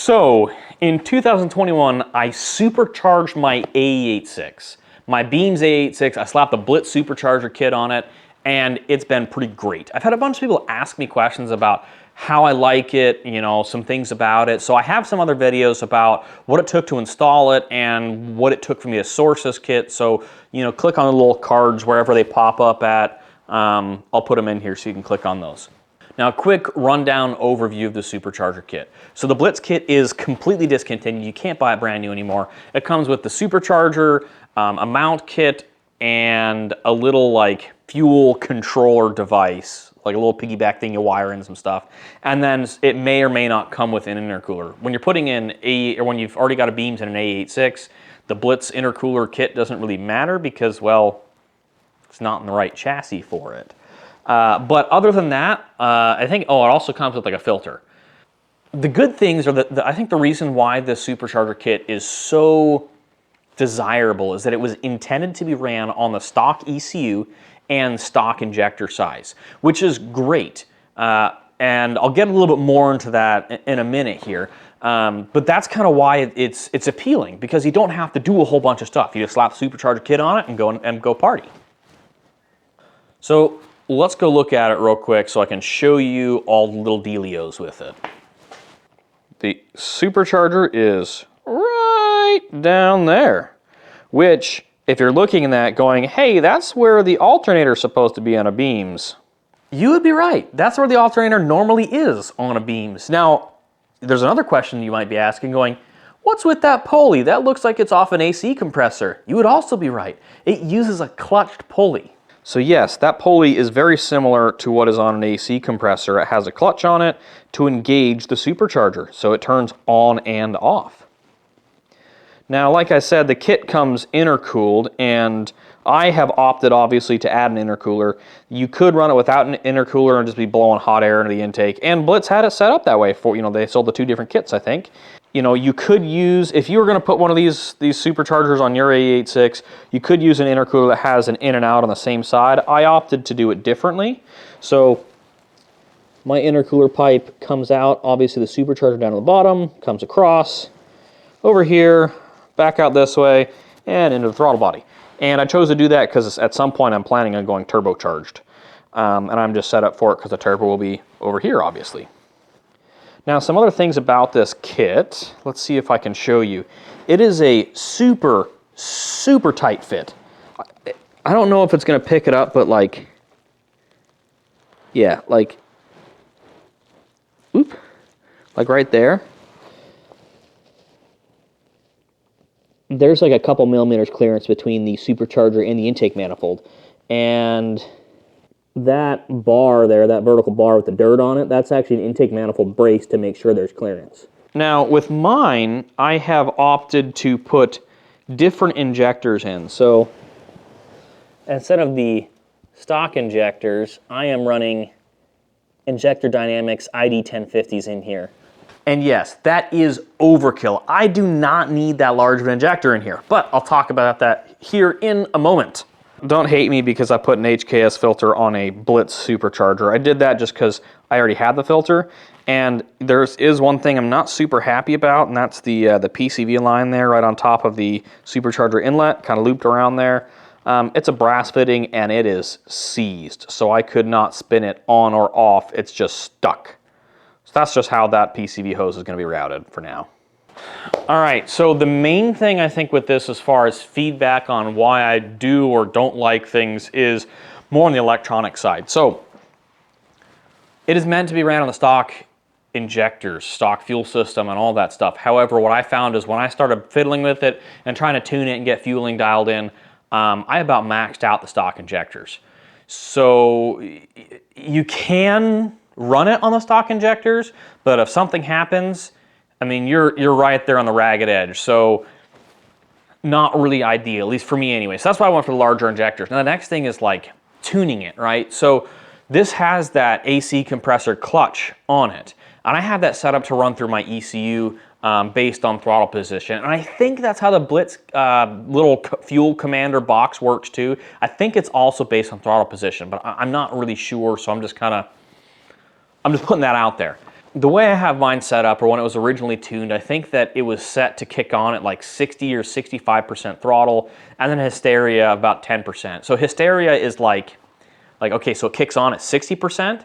So, in 2021, I supercharged my AE86. My Beams AE86, I slapped the Blitz Supercharger kit on it, and it's been pretty great. I've had a bunch of people ask me questions about how I like it, you know, some things about it. So I have some other videos about what it took to install it and what it took for me to source this kit. So, you know, click on the little cards wherever they pop up at. I'll put them in here so you can click on those. Now, a quick rundown overview of the Supercharger kit. So the Blitz kit is completely discontinued. You can't buy it brand new anymore. It comes with the Supercharger, a mount kit, and a little like fuel controller device, like a little piggyback thing you wire in some stuff. And then it may or may not come with an intercooler. When you're putting in or when you've already got a Beams and an A86, the Blitz intercooler kit doesn't really matter because, well, it's not in the right chassis for it. But other than that, I think, oh, it also comes with like a filter. The good things are that I think the reason why the Supercharger kit is so desirable is that it was intended to be ran on the stock ECU and stock injector size, which is great. And I'll get a little bit more into that in a minute here. But that's kind of why it's appealing, because you don't have to do a whole bunch of stuff. You just slap the Supercharger kit on it and go party. So let's go look at it real quick so I can show you all the little dealios with it. The Supercharger is right down there, which if you're looking at that going, hey, that's where the alternator is supposed to be on a Beams, you would be right. That's where the alternator normally is on a Beams. Now, there's another question you might be asking going, what's with that pulley? That looks like it's off an AC compressor. You would also be right. It uses a clutched pulley. So yes, that pulley is very similar to what is on an AC compressor. It has a clutch on it to engage the Supercharger, so it turns on and off. Now, like I said, the kit comes intercooled, and I have opted, obviously, to add an intercooler. You could run it without an intercooler and just be blowing hot air into the intake, and Blitz had it set up that way for, you know, they sold the two different kits, I think. You know, you could use, if you were going to put one of these Superchargers on your A86, you could use an intercooler that has an in and out on the same side. I opted to do it differently. So my intercooler pipe comes out, obviously the Supercharger down at the bottom, comes across, over here, back out this way, and into the throttle body. And I chose to do that because at some point I'm planning on going turbocharged. And I'm just set up for it because the turbo will be over here, obviously. Now, some other things about this kit, let's see if I can show you. It is a super, super tight fit. I don't know if it's going to pick it up, but like, yeah, like, whoop, like right there. There's like a couple millimeters clearance between the Supercharger and the intake manifold. And that bar there, that vertical bar with the dirt on it, that's actually an intake manifold brace to make sure there's clearance. Now, with mine, I have opted to put different injectors in. So instead of the stock injectors, I am running Injector Dynamics ID 1050s in here. And yes, that is overkill. I do not need that large of an injector in here, but I'll talk about that here in a moment. Don't hate me because I put an HKS filter on a Blitz Supercharger. I did that just because I already had the filter, and there is one thing I'm not super happy about, and that's the PCV line there right on top of the Supercharger inlet, kind of looped around there. It's a brass fitting, and it is seized, so I could not spin it on or off. It's just stuck. So that's just how that PCV hose is going to be routed for now. All right, so the main thing I think with this as far as feedback on why I do or don't like things is more on the electronic side. So it is meant to be ran on the stock injectors, stock fuel system, and all that stuff. However, what I found is when I started fiddling with it and trying to tune it and get fueling dialed in, I about maxed out the stock injectors. So you can run it on the stock injectors, but if something happens, I mean, you're right there on the ragged edge, so not really ideal, at least for me anyway. So that's why I went for the larger injectors. Now the next thing is like tuning it, right? So this has that AC compressor clutch on it, and I have that set up to run through my ECU based on throttle position. And I think that's how the Blitz little fuel commander box works too. I think it's also based on throttle position, but I'm not really sure, so I'm just putting that out there. the way I have mine set up, or when it was originally tuned, I think that it was set to kick on at like 60 or 65% throttle, and then hysteria about 10%. So hysteria is like okay, so it kicks on at 60%,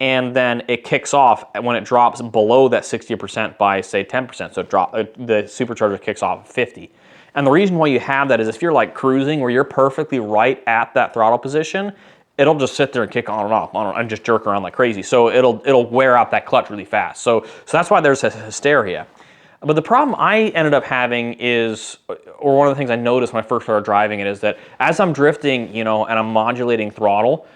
and then it kicks off when it drops below that 60% by, say, 10%. So the supercharger kicks off at 50. And the reason why you have that is if you're like cruising where you're perfectly right at that throttle position, it'll just sit there and kick on and off and just jerk around like crazy. So it'll wear out that clutch really fast. So that's why there's a hysteria. But the problem I ended up having is, or one of the things I noticed when I first started driving it, is that as I'm drifting, you know, and I'm modulating throttle,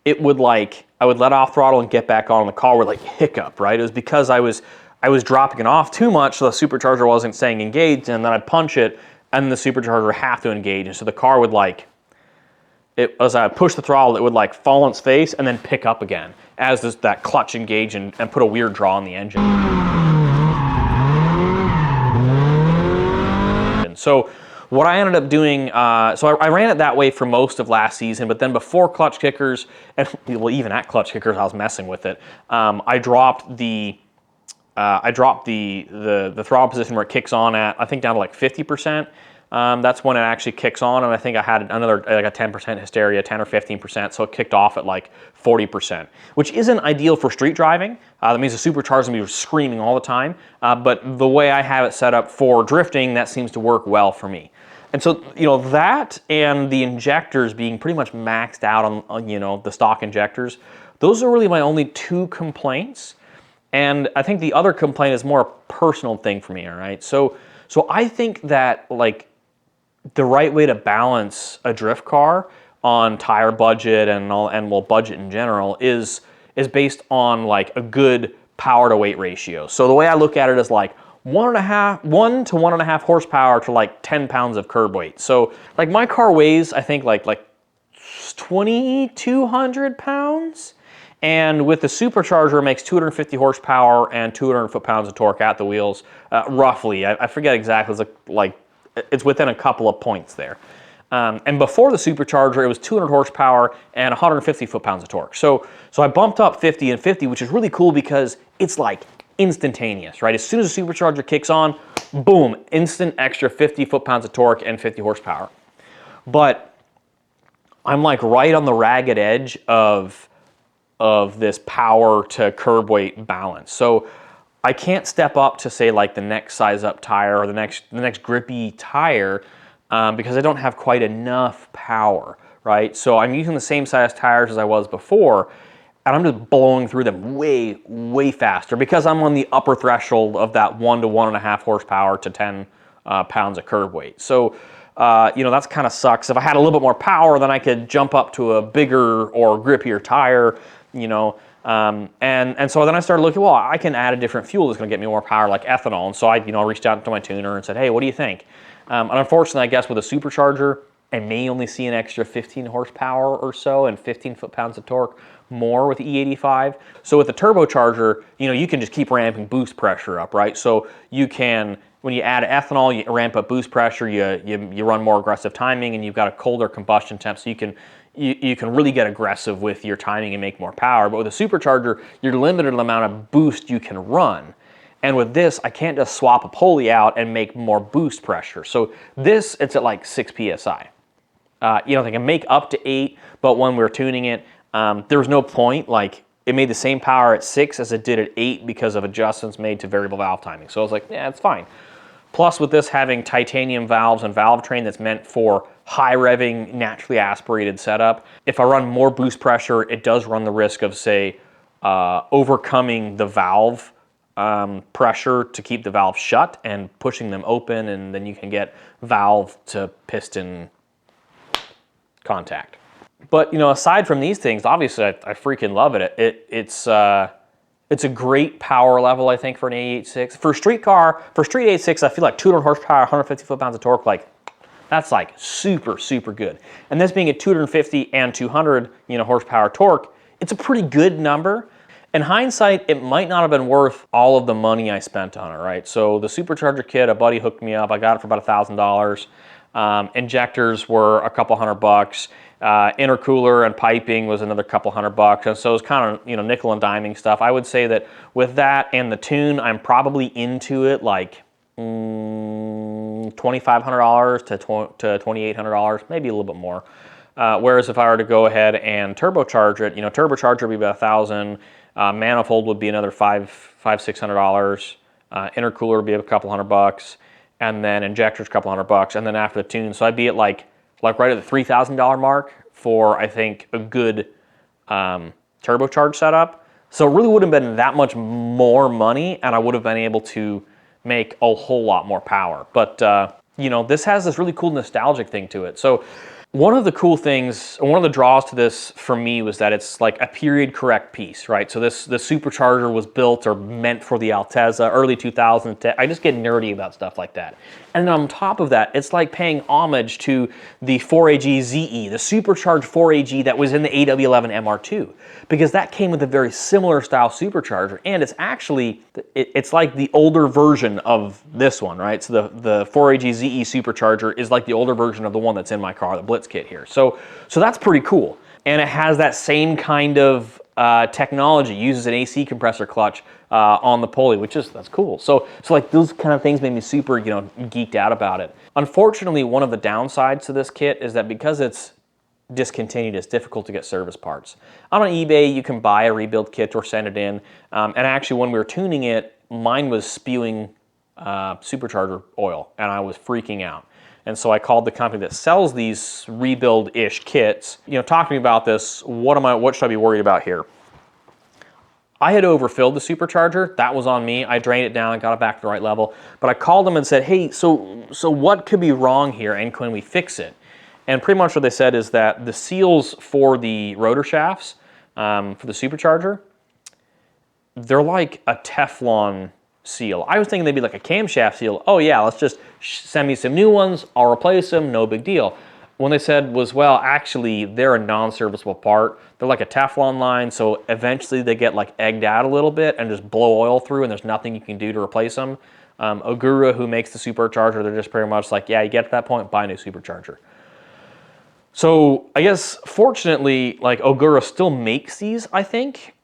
it would I would let off throttle and get back on, the car would like hiccup, right? It was because I was dropping it off too much, so the supercharger wasn't staying engaged, and then I'd punch it, and the supercharger would have to engage, and so the car would as I push the throttle, it would like fall on its face and then pick up again as that clutch engage and put a weird draw on the engine. And so what I ended up doing, so I ran it that way for most of last season, but then before clutch kickers, and well, even at clutch kickers, I was messing with it. I dropped the throttle position where it kicks on at, I think, down to like 50%. That's when it actually kicks on, and I think I had another like a 10% hysteria, 10 or 15%, so it kicked off at like 40%, which isn't ideal for street driving. That means the supercharger's gonna be screaming all the time, but the way I have it set up for drifting, that seems to work well for me. And so, you know, that and the injectors being pretty much maxed out on you know, the stock injectors, those are really my only two complaints. And I think the other complaint is more a personal thing for me, all right? So I think that, like, the right way to balance a drift car on tire budget and well, budget in general is based on like a good power to weight ratio. So the way I look at it is like 1 to 1.5 horsepower to like 10 pounds of curb weight. So like my car weighs, I think like 2,200 pounds. And with the supercharger, it makes 250 horsepower and 200 foot-pounds of torque at the wheels, roughly. I forget exactly. It's within a couple of points there. And before the supercharger, it was 200 horsepower and 150 foot-pounds of torque. So I bumped up 50 and 50, which is really cool because it's like instantaneous, right? As soon as the supercharger kicks on, boom, instant extra 50 foot-pounds of torque and 50 horsepower. But I'm like right on the ragged edge of this power to curb weight balance. So I can't step up to, say, like the next size up tire or the next grippy tire because I don't have quite enough power, right? So I'm using the same size tires as I was before, and I'm just blowing through them way, way faster because I'm on the upper threshold of that 1 to 1.5 horsepower to 10 pounds of curb weight. So you know, that's kind of sucks. If I had a little bit more power, then I could jump up to a bigger or grippier tire, you know. And so then I started looking, well, I can add a different fuel that's going to get me more power, like ethanol. And so I, you know, reached out to my tuner and said, hey, what do you think? And unfortunately, I guess with a supercharger, I may only see an extra 15 horsepower or so and 15 foot-pounds of torque more with E85. So with the turbocharger, you know, you can just keep ramping boost pressure up, right? So you can, when you add ethanol, you ramp up boost pressure, you run more aggressive timing, and you've got a colder combustion temp, so you can really get aggressive with your timing and make more power. But with a supercharger, you're limited in the amount of boost you can run. And with this, I can't just swap a pulley out and make more boost pressure. So this, it's at like 6 PSI. You know, they can make up to 8, but when we were tuning it, there was no point. Like, it made the same power at 6 as it did at 8 because of adjustments made to variable valve timing. So I was like, yeah, it's fine. Plus, with this having titanium valves and valve train that's meant for high revving, naturally aspirated setup, if I run more boost pressure, it does run the risk of, say, overcoming the valve pressure to keep the valve shut and pushing them open, and then you can get valve to piston contact. But, you know, aside from these things, obviously I freaking love it. It's a great power level, I think, for an 886. For a street car, for street 86, I feel like 200 horsepower, 150 foot-pounds of torque, like, that's like super, super good. And this being at 250 and 200, you know, horsepower torque, it's a pretty good number. In hindsight, it might not have been worth all of the money I spent on it, right? So the supercharger kit, a buddy hooked me up. I got it for about $1,000. Injectors were a couple $100. Intercooler and piping was another couple $100, and so it was kind of, you know, nickel and diming stuff. I would say that with that and the tune, I'm probably into it like $2,500 to $2,800, maybe a little bit more. Whereas if I were to go ahead and turbocharge it, you know, turbocharger would be about $1,000. Manifold would be another $600. Intercooler would be a couple $100, and then injectors a couple $100, and then after the tune, so I'd be at like right at the $3,000 mark for, I think, a good turbocharge setup. So it really wouldn't have been that much more money, and I would have been able to make a whole lot more power. But you know, this has this really cool nostalgic thing to it. So one of the cool things, one of the draws to this for me was that it's like a period correct piece, right? So the Supercharger was built or meant for the Altezza, early 2000s. I just get nerdy about stuff like that. And on top of that, it's like paying homage to the 4AG ZE, the supercharged 4AG that was in the AW11 MR2, because that came with a very similar style supercharger, and it's actually, it's like the older version of this one, right? So the 4AG ZE supercharger is like the older version of the one that's in my car, the Blitz kit here. So that's pretty cool. And it has that same kind of technology, uses an AC compressor clutch on the pulley, that's cool. So like those kind of things made me super, you know, geeked out about it. Unfortunately, one of the downsides to this kit is that because it's discontinued, it's difficult to get service parts. On eBay, you can buy a rebuild kit or send it in. And actually, when we were tuning it, mine was spewing supercharger oil, and I was freaking out. And so I called the company that sells these rebuild-ish kits. You know, talk to me about this. What should I be worried about here? I had overfilled the supercharger. That was on me. I drained it down and got it back to the right level. But I called them and said, hey, so what could be wrong here, and can we fix it? And pretty much what they said is that the seals for the rotor shafts for the supercharger, they're like a Teflon seal. I was thinking they'd be like a camshaft seal. Oh yeah, let's just send me some new ones, I'll replace them, no big deal. When they said was, well, actually, they're a non-serviceable part. They're like a Teflon line, so eventually they get like egged out a little bit and just blow oil through, and there's nothing you can do to replace them. Ogura, who makes the supercharger, they're just pretty much like, yeah, you get to that point, buy a new supercharger. So I guess, fortunately, like Ogura still makes these, I think,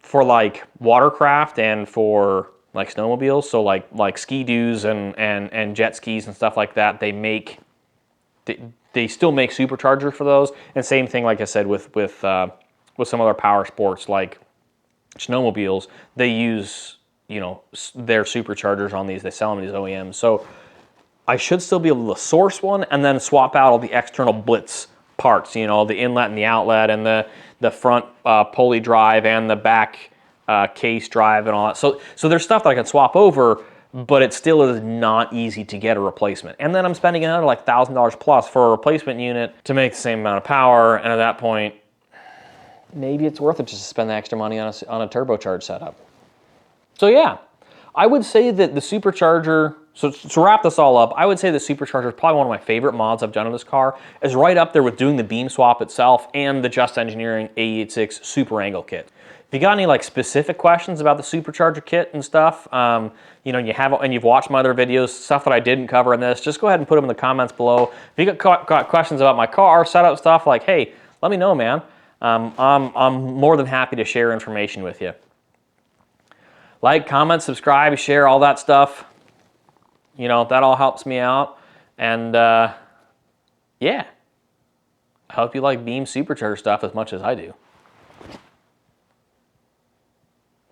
for like watercraft and for like snowmobiles. So like ski-doos and jet skis and stuff like that, they still make superchargers for those. And same thing, like I said, with some other power sports like snowmobiles, they use, you know, their superchargers on these. They sell them to these OEMs. So I should still be able to source one and then swap out all the external Blitz parts, you know, the inlet and the outlet and the front pulley drive and the back case drive and all that. So there's stuff that I can swap over, but it still is not easy to get a replacement. And then I'm spending another like $1,000 plus for a replacement unit to make the same amount of power. And at that point, maybe it's worth it just to spend the extra money on a turbocharged setup. So yeah, I would say that the supercharger, so to wrap this all up, I would say the supercharger is probably one of my favorite mods I've done on this car. It's right up there with doing the beam swap itself and the Just Engineering A86 Super Angle kit. If you got any like specific questions about the supercharger kit and stuff, you know, you've watched my other videos, stuff that I didn't cover in this, just go ahead and put them in the comments below. If you got questions about my car, setup stuff, like, hey, let me know, man. I'm more than happy to share information with you. Like, comment, subscribe, share, all that stuff. You know, that all helps me out. And yeah, I hope you like Beam supercharger stuff as much as I do.